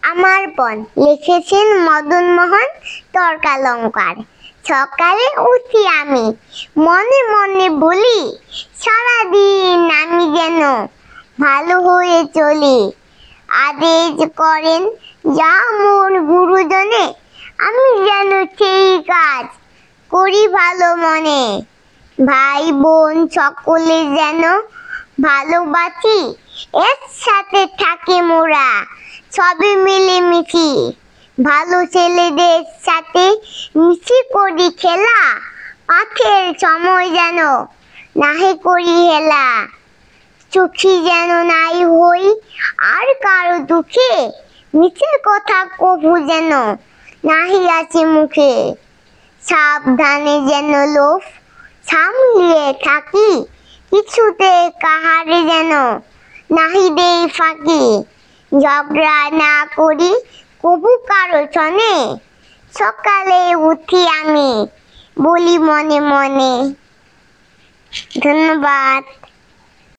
আমার পণ লিখেছেন মদন মোহন তর্কালঙ্কার। সকালে উঠি আমি মনে মনে বলি, সারাদিন আমি যেন ভালো হয়ে চলি। আদেশ করেন যা মোর গুরুজনে, আমি যেন সেই কাজ করি ভালো মনে। ভাই বোন সকলে যেন ভালোবাসি, এর সাথে থাকি মোরা সবে মিলেমিশি। ভালো ছেলেদের সাথে মিশি করি খেলা, পাঠের সময় যেন নাহি করি হেলা। সুখী যেন নাই হই আর কারো দুঃখে, মিছে কথা কভু যেন নাহি আসে মুখে। সাবধানে যেন লোভ সামলিয়ে থাকি, কিছুতে কাহারে যেন নাহি দেই ফাঁকি। ঝগড়া না করি কভু কারো সনে, সকালে উঠি আমি বলি মনে মনে। ধন্যবাদ।